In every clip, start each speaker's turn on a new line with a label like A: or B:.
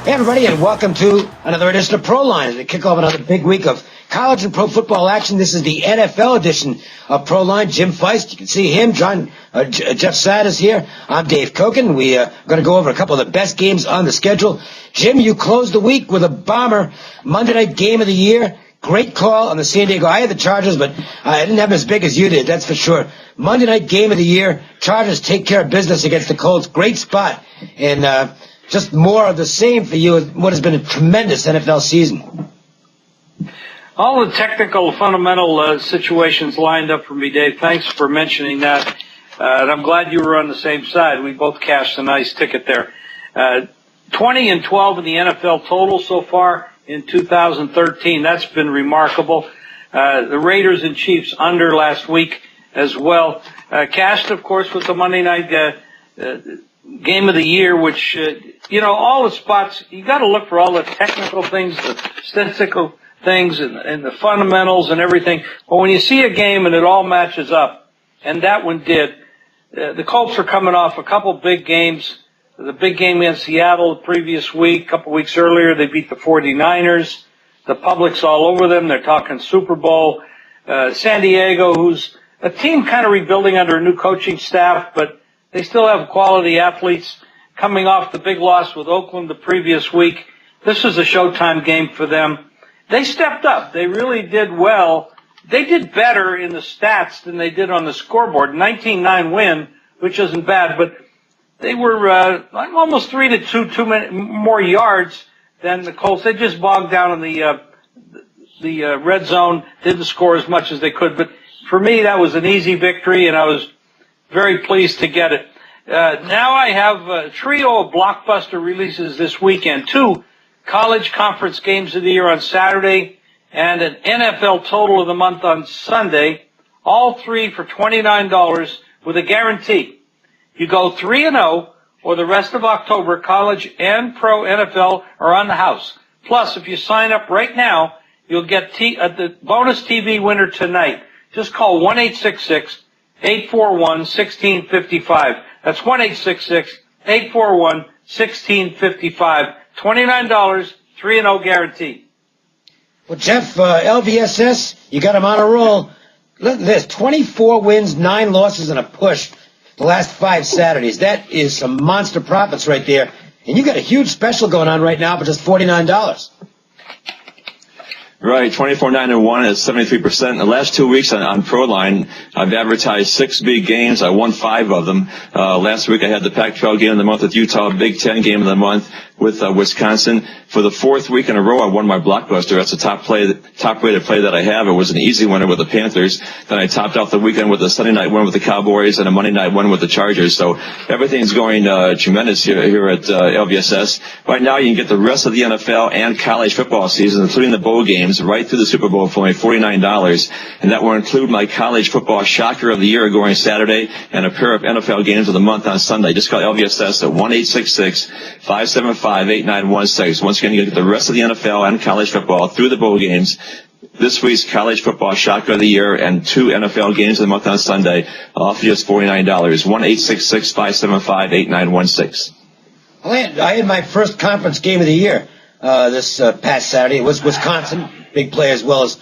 A: Hey, everybody, and welcome to another edition of Proline. To kick off another big week of college and pro football action, this is the NFL edition of Proline. Jim Feist, you can see him. Jeff Satt is here. I'm Dave Cokin. We are going to go over a couple of the best games on the schedule. Jim, you closed the week with a bomber Monday night game of the year. Great call on the San Diego. I had the Chargers, but I didn't have them as big as you did, that's for sure. Monday night game of the year. Chargers take care of business against the Colts. Great spot. And just more of the same for you, what has been a tremendous NFL season.
B: All the technical, fundamental situations lined up for me, Dave. Thanks for mentioning that. And I'm glad you were on the same side. We both cashed a nice ticket there. 20-12 in the NFL total so far in 2013. That's been remarkable. The Raiders and Chiefs under last week as well. Cashed, of course, with the Monday night game of the year, which, all the spots, you got to look for all the technical things, the statistical things, and the fundamentals and everything. But when you see a game and it all matches up, and that one did, the Colts are coming off a couple big games. The big game in Seattle the previous week, a couple weeks earlier, they beat the 49ers. The public's all over them. They're talking Super Bowl. San Diego, who's a team kind of rebuilding under a new coaching staff, but they still have quality athletes, coming off the big loss with Oakland the previous week. This was a showtime game for them. They stepped up. They really did well. They did better in the stats than they did on the scoreboard. 19-9 win, which isn't bad, but they were almost 3-2, too many more yards than the Colts. They just bogged down in the red zone, didn't score as much as they could. But for me, that was an easy victory, and I was very pleased to get it. Now I have a trio of blockbuster releases this weekend. 2 college conference games of the year on Saturday and an NFL total of the month on Sunday. All 3 for $29 with a guarantee. You go 3-0 or the rest of October, college and pro NFL are on the house. Plus, if you sign up right now, you'll get the bonus TV winner tonight. Just call 1-866-841-1655. That's 1-866-841-1655. $29, 3-0 guarantee.
A: Well, Jeff, L.V.S.S, you got him on a roll. Look at this, 24 wins, 9 losses, and a push the last 5 Saturdays. That is some monster profits right there. And you got a huge special going on right now for just $49.
C: Right, 24-9-1 is 73%. In the last 2 weeks on Proline, I've advertised 6 big games. I won 5 of them. Last week I had the Pac-12 game of the month with Utah, Big Ten game of the month with Wisconsin. For the 4th week in a row, I won my blockbuster. That's the top rated play that I have. It was an easy winner with the Panthers. Then I topped off the weekend with a Sunday night win with the Cowboys and a Monday night win with the Chargers. So everything's going tremendous here at L.V.S.S. Right now, you can get the rest of the NFL and college football season, including the bowl games, right through the Super Bowl for only $49. And that will include my college football shocker of the year going Saturday and a pair of NFL games of the month on Sunday. Just call L.V.S.S. at 1-866-575-8916. Once again, you get the rest of the NFL and college football through the bowl games. This week's college football shocker of the year and 2 NFL games of the month on Sunday, all for just $49. 1-866-575-8916.
A: I had my first conference game of the year this past Saturday. It was Wisconsin, big play as well as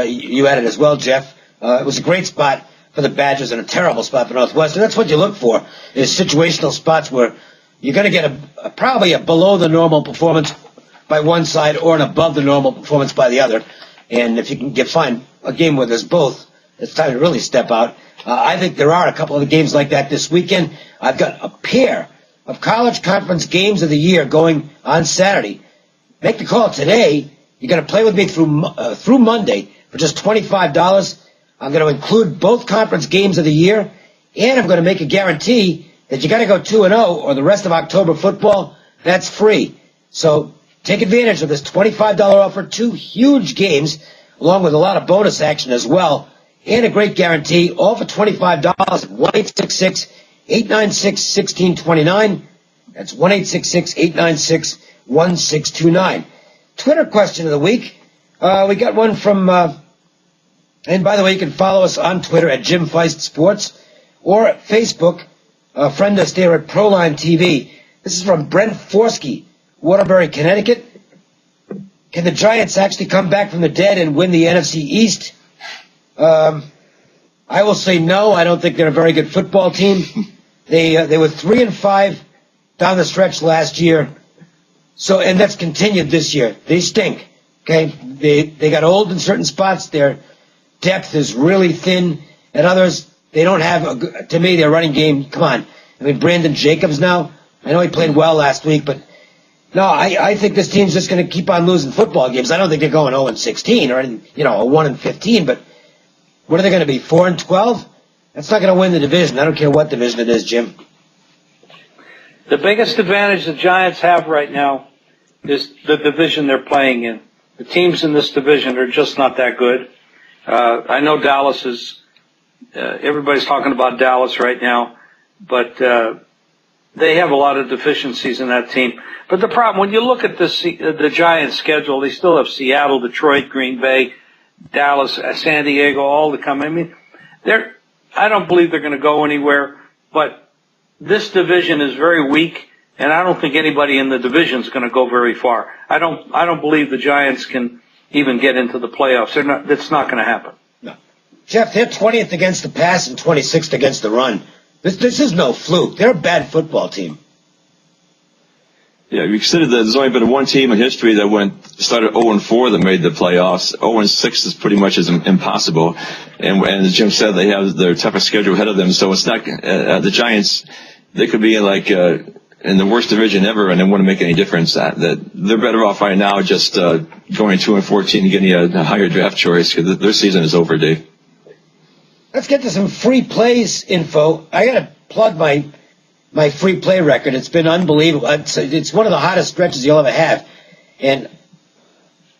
A: you had it as well, Jeff. It was a great spot for the Badgers and a terrible spot for Northwestern. That's what you look for, is situational spots where you're going to get probably a below the normal performance by one side or an above the normal performance by the other. And if you can find a game where there's both, it's time to really step out. I think there are a couple of games like that this weekend. I've got a pair of college conference games of the year going on Saturday. Make the call today. You're going to play with me through Monday for just $25. I'm going to include both conference games of the year, and I'm going to make a guarantee that you got to go 2-0 or the rest of October football. That's free. So take advantage of this $25 offer. 2 huge games, along with a lot of bonus action as well, and a great guarantee, all for $25 at 1-866-896-1629. That's 1-866-896-1629. Twitter question of the week. We got one from, and by the way, you can follow us on Twitter at JimFeistSports or at Facebook. Friend us there at ProlineTV. This is from Brent Forsky. Waterbury, Connecticut. Can the Giants actually come back from the dead and win the NFC East? I will say no. I don't think they're a very good football team. They were 3-5 down the stretch last year. So, and that's continued this year. They stink. Okay, they got old in certain spots. Their depth is really thin. At others, they don't have to me, their running game. Come on, I mean Brandon Jacobs now. I know he played well last week, but no, I think this team's just going to keep on losing football games. I don't think they're going 0-16 or anything, a 1-15. But what are they going to be? 4-12? That's not going to win the division. I don't care what division it is, Jim.
B: The biggest advantage the Giants have right now is the division they're playing in. The teams in this division are just not that good. I know Dallas is, everybody's talking about Dallas right now, but they have a lot of deficiencies in that team. But the problem, when you look at the Giants' schedule, they still have Seattle, Detroit, Green Bay, Dallas, San Diego, all to come. I mean, I don't believe they're going to go anywhere, but this division is very weak, and I don't think anybody in the division is going to go very far. I don't believe the Giants can even get into the playoffs. That's not going to happen.
A: No. Jeff, they're 20th against the pass and 26th against the run. This is no fluke. They're a bad football team.
C: Yeah, you consider that there's only been one team in history that started 0-4 that made the playoffs. 0-6 is pretty much as impossible. And as Jim said, they have their toughest schedule ahead of them. So it's not the Giants. They could be in the worst division ever, and it wouldn't make any difference. That they're better off right now just going 2-14 and getting a higher draft choice because their season is over, Dave.
A: Let's get to some free plays info. I got to plug my free play record. It's been unbelievable. It's one of the hottest stretches you'll ever have, and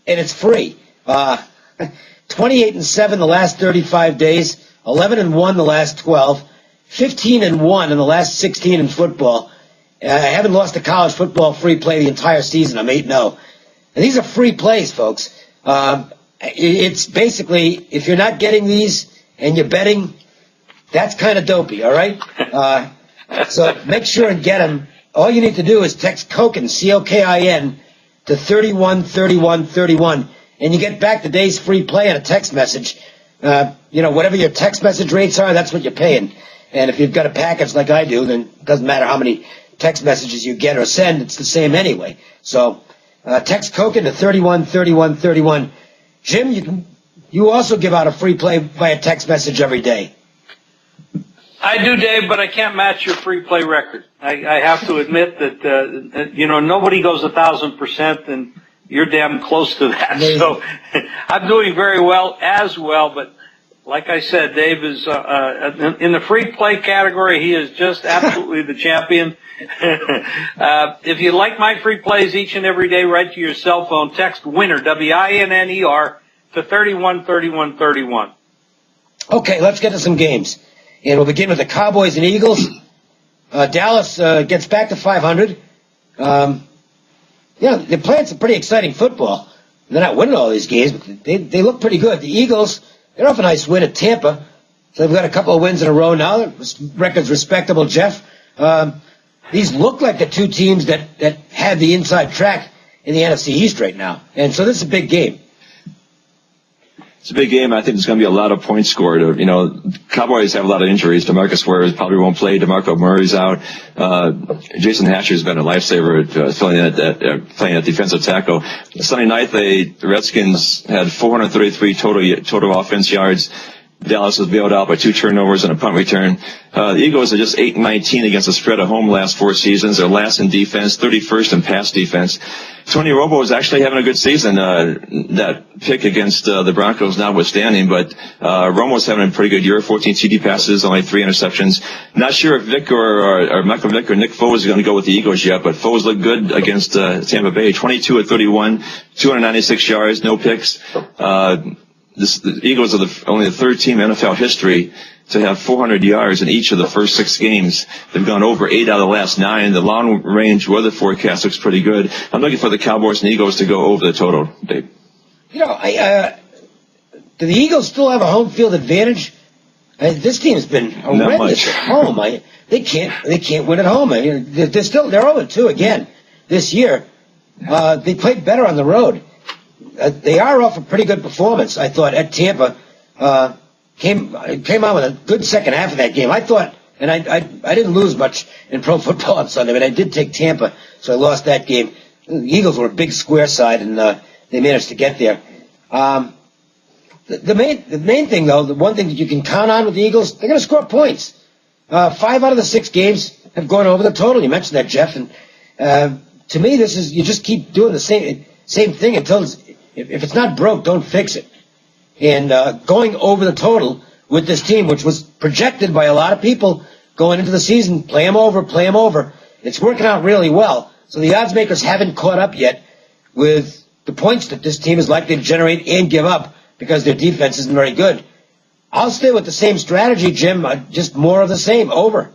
A: it's free. 28-7 the last 35 days, 11-1 the last 12, 15-1 in the last 16 in football. I haven't lost a college football free play the entire season. I'm 8-0. And these are free plays, folks. It's basically, if you're not getting these and you're betting, that's kind of dopey, all right? So make sure and get them. All you need to do is text Cokin, C-O-K-I-N, to 313131, and you get back the day's free play in a text message. Whatever your text message rates are, that's what you're paying. And if you've got a package like I do, then it doesn't matter how many text messages you get or send, it's the same anyway. So text Cokin to 313131. Jim, you also give out a free play via text message every day.
B: I do, Dave, but I can't match your free play record. I have to admit that, nobody goes 1,000%, and you're damn close to that. Amazing. So I'm doing very well as well, but like I said, Dave is in the free play category. He is just absolutely the champion. If you like my free plays each and every day, right to your cell phone, text WINNER, WINNER, to 313131. Okay, let's get to some games. And we'll begin with the Cowboys and Eagles. Dallas gets back to 500. They're playing some pretty exciting football. They're not winning all these games, but they look pretty good. The Eagles, they're off a nice win at Tampa. So they've got a couple of wins in a row now. The record's respectable, Jeff. These look like the two teams that have the inside track in the NFC East right now. And so this is a big game.
C: It's a big game. I think there's going to be a lot of points scored. Cowboys have a lot of injuries. DeMarcus Ware probably won't play. DeMarco Murray's out. Jason Hatcher's been a lifesaver at playing at defensive tackle. Sunday night, the Redskins had 433 total offense yards. Dallas was bailed out by 2 turnovers and a punt return. The Eagles are just 8-19 against the spread at home last 4 seasons. They're last in defense, 31st in pass defense. Tony Romo is actually having a good season. That pick against the Broncos notwithstanding, but Romo's having a pretty good year. 14 TD passes, only 3 interceptions. Not sure if Vic or Michael Vick or Nick Foles are going to go with the Eagles yet, but Foles looked good against Tampa Bay. 22 of 31, 296 yards, no picks. The Eagles are only the 3rd team in NFL history to have 400 yards in each of the first 6 games. They've gone over 8 out of the last 9. The long-range weather forecast looks pretty good. I'm looking for the Cowboys and Eagles to go over the total, Dave.
A: Do the Eagles still have a home field advantage? This team's been horrendous at home. They can't win at home. They're 0-2 again this year. They played better on the road. They are off a pretty good performance, I thought, at Tampa. Came out with a good second half of that game. I thought, and I didn't lose much in pro football on Sunday, but I did take Tampa, so I lost that game. The Eagles were a big square side, and they managed to get there. The main thing, though, the one thing that you can count on with the Eagles, they're going to score points. 5 out of the 6 games have gone over the total. You mentioned that, Jeff. And to me, this is, you just keep doing the same thing until if it's not broke, don't fix it. And going over the total with this team, which was projected by a lot of people going into the season, play them over. It's working out really well. So the odds makers haven't caught up yet with the points that this team is likely to generate and give up because their defense isn't very good. I'll stay with the same strategy, Jim, just more of the same, over.